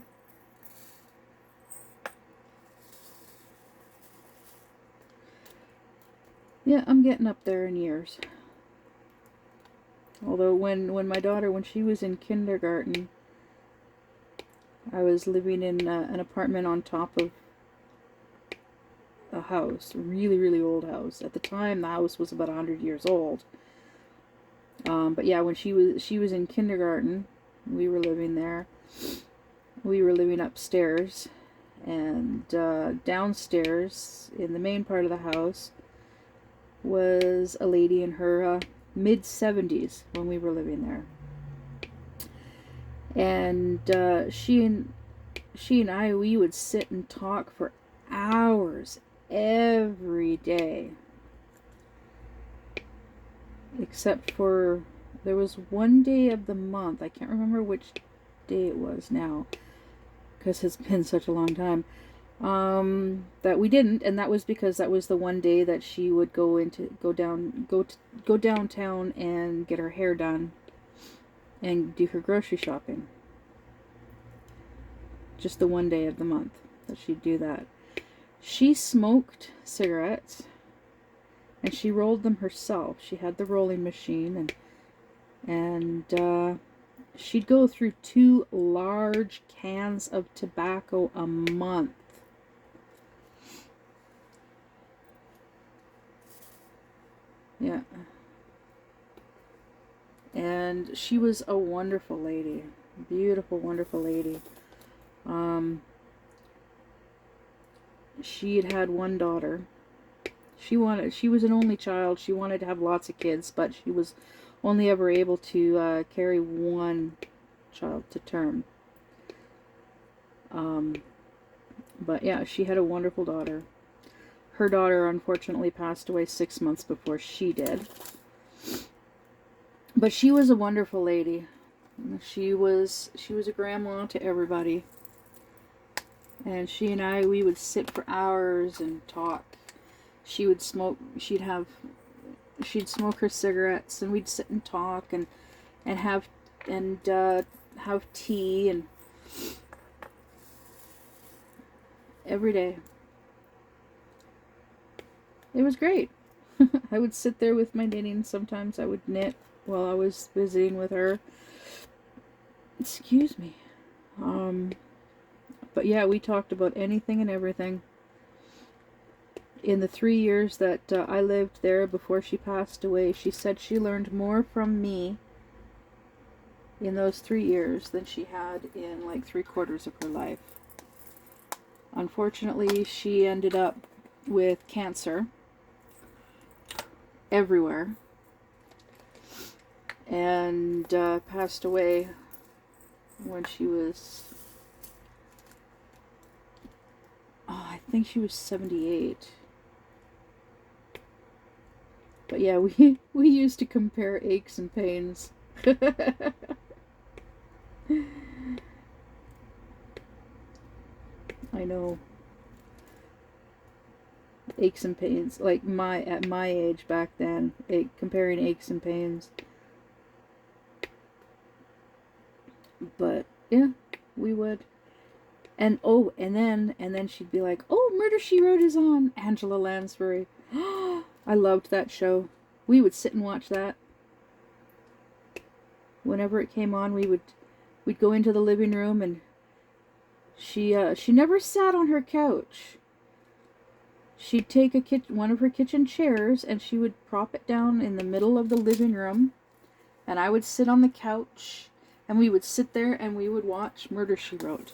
Speaker 1: Yeah, I'm getting up there in years. Although when my daughter, when she was in kindergarten, I was living in an apartment on top of a house, a really, really old house. At the time, the house was about 100 years old. But yeah, when she was in kindergarten, we were living there. We were living upstairs, and downstairs in the main part of the house was a lady in her mid-70s when we were living there. And she and I, we would sit and talk for hours every day. Except for, there was one day of the month, I can't remember which day it was now, because it's been such a long time, that we didn't, and that was because that was the one day that she would go downtown and get her hair done and do her grocery shopping. Just the one day of the month that she'd do that. She smoked cigarettes, and she rolled them herself. She had the rolling machine, and she'd go through 2 large cans of tobacco a month. Yeah. And she was a wonderful lady. Beautiful, wonderful lady. She had one daughter. She was an only child. She wanted to have lots of kids, but she was only ever able to carry one child to term. But yeah, she had a wonderful daughter. Her daughter unfortunately passed away 6 months before she did. But she was a wonderful lady. She was a grandma to everybody. And she and I, we would sit for hours and talk. She would smoke, she'd smoke her cigarettes, and we'd sit and talk and have tea and every day. It was great. I would sit there with my knitting. Sometimes I would knit while I was visiting with her. Excuse me. But yeah, we talked about anything and everything. In the 3 years that I lived there before she passed away, she said she learned more from me in those 3 years than she had in like 3/4 of her life. Unfortunately, she ended up with cancer everywhere, and passed away when she was, I think she was 78. But yeah, we used to compare aches and pains. I know. Aches and pains, like at my age back then, comparing aches and pains. But yeah, we would. And then she'd be like, "Oh, Murder, She Wrote is on." Angela Lansbury. I loved that show. We would sit and watch that. Whenever it came on, we'd go into the living room, and she never sat on her couch. She'd take one of her kitchen chairs, and she would prop it down in the middle of the living room, and I would sit on the couch, and we would sit there and we would watch Murder, She Wrote.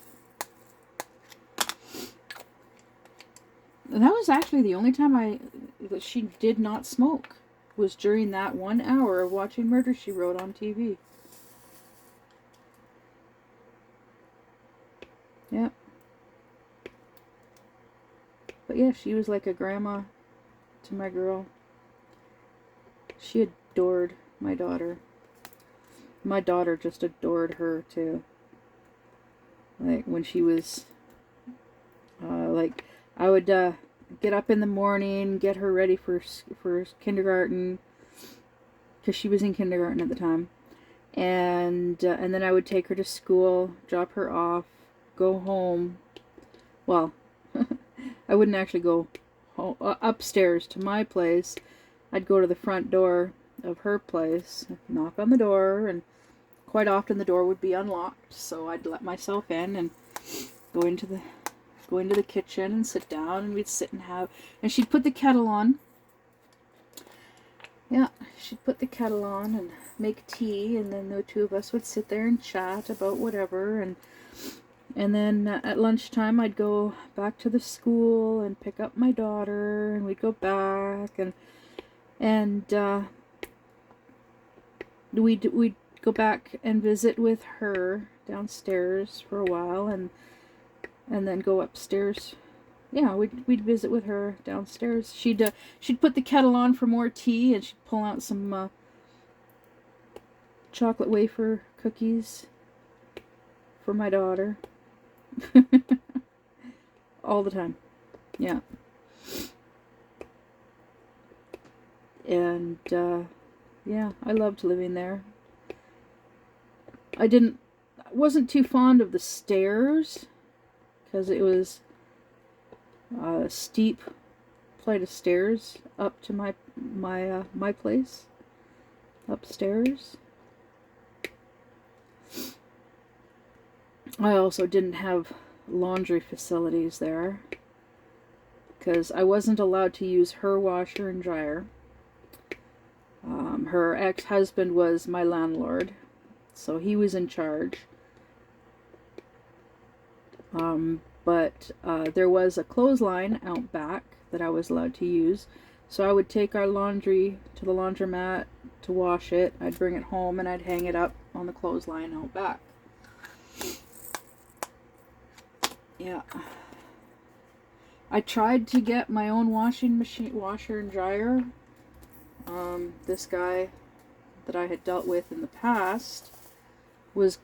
Speaker 1: And that was actually the only time that she did not smoke, was during that 1 hour of watching Murder, She Wrote on TV. Yep. But yeah, she was like a grandma to my girl. She adored my daughter. My daughter just adored her too. Like when she was, like I would get up in the morning, get her ready for kindergarten, because she was in kindergarten at the time, and then I would take her to school, drop her off, go home. Well, I wouldn't actually go upstairs to my place. I'd go to the front door of her place, knock on the door, and quite often the door would be unlocked, so I'd let myself in and go into the kitchen and sit down, and we'd sit and have, and she'd put the kettle on. Yeah, she'd put the kettle on and make tea, and then the two of us would sit there and chat about whatever, and then at lunchtime I'd go back to the school and pick up my daughter, and we'd go back, and we'd go back and visit with her downstairs for a while, and then go upstairs. Yeah, we'd visit with her downstairs. She'd put the kettle on for more tea, and she'd pull out some chocolate wafer cookies for my daughter. All the time. Yeah. And yeah, I loved living there. I wasn't too fond of the stairs, because it was a steep flight of stairs up to my place upstairs. I also didn't have laundry facilities there, because I wasn't allowed to use her washer and dryer. Her ex-husband was my landlord, so he was in charge. But there was a clothesline out back that I was allowed to use, so I would take our laundry to the laundromat to wash it. I'd bring it home and I'd hang it up on the clothesline out back. Yeah. I tried to get my own washer and dryer. This guy that I had dealt with in the past was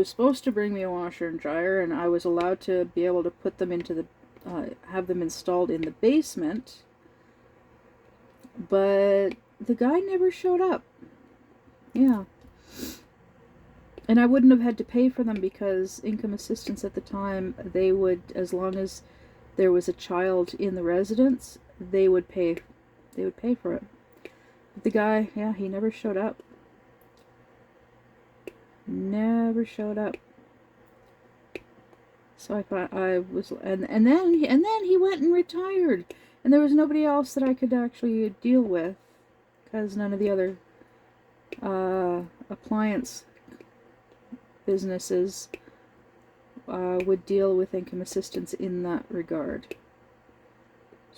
Speaker 1: supposed to bring me a washer and dryer, and I was allowed to be able to put them into have them installed in the basement, but the guy never showed up. Yeah. And I wouldn't have had to pay for them, because income assistance at the time, they would, as long as there was a child in the residence, they would pay for it. But the guy, yeah, he never showed up. Never showed up. So I thought and then he went and retired, and there was nobody else that I could actually deal with, because none of the other appliance businesses would deal with income assistance in that regard.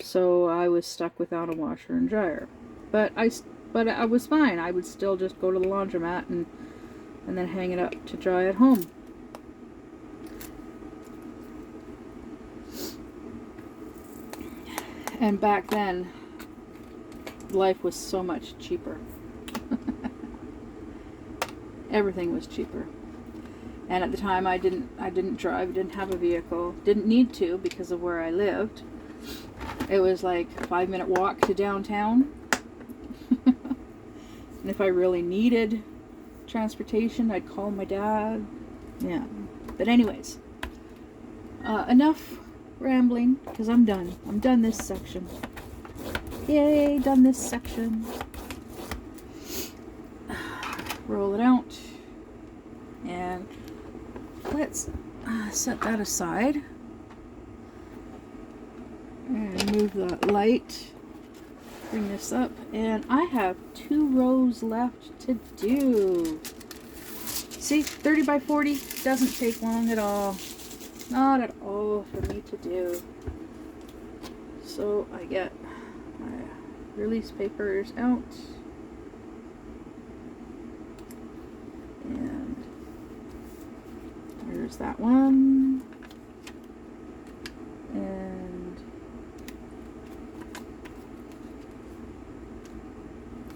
Speaker 1: So I was stuck without a washer and dryer. But I was fine. I would still just go to the laundromat and then hang it up to dry at home. And back then, life was so much cheaper. Everything was cheaper. And at the time, I didn't drive, didn't have a vehicle, didn't need to because of where I lived. It was like a 5-minute walk to downtown. And if I really needed transportation, I'd call my dad. Yeah. But anyways, enough rambling, because I'm done. I'm done this section. Yay, done this section. Roll it out. And let's set that aside. And move the light. Bring this up. And I have 2 rows left to do. See, 30 by 40 doesn't take long at all. Not at all for me to do. So I get my release papers out. And there's that one. And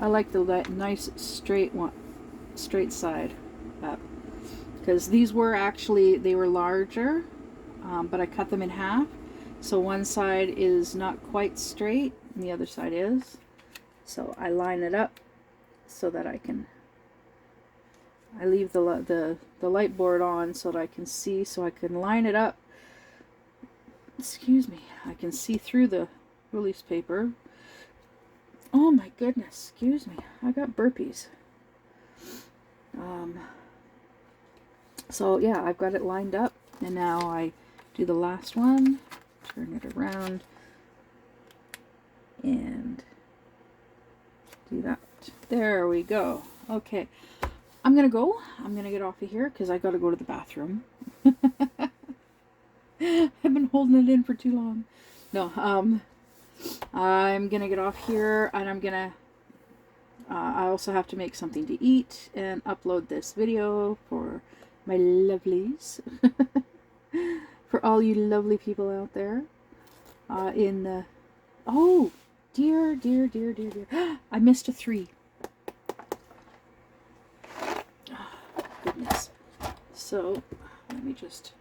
Speaker 1: I like the nice straight side up. because these were actually, they were larger, but I cut them in half. So one side is not quite straight and the other side is. So I line it up so that I leave the light board on so that I can see, so I can line it up. Excuse me, I can see through the release paper. Oh my goodness, excuse me, I got burpees. So yeah, I've got it lined up, and now I do the last one, turn it around, and do that. There we go. Okay, I'm gonna go. I'm gonna get off of here because I gotta go to the bathroom. I've been holding it in for too long. No, I'm gonna get off here, and I'm gonna I also have to make something to eat and upload this video for my lovelies. For all you lovely people out there in the... Oh, dear. I missed a 3. Oh, goodness. So, let me just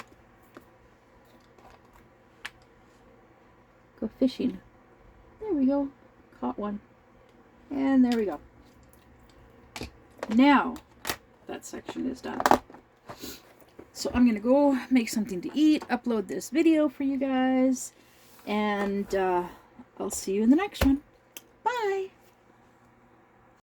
Speaker 1: go fishing. There we go. Caught one. And there we go. Now, that section is done. So I'm going to go make something to eat, upload this video for you guys, and I'll see you in the next one. Bye!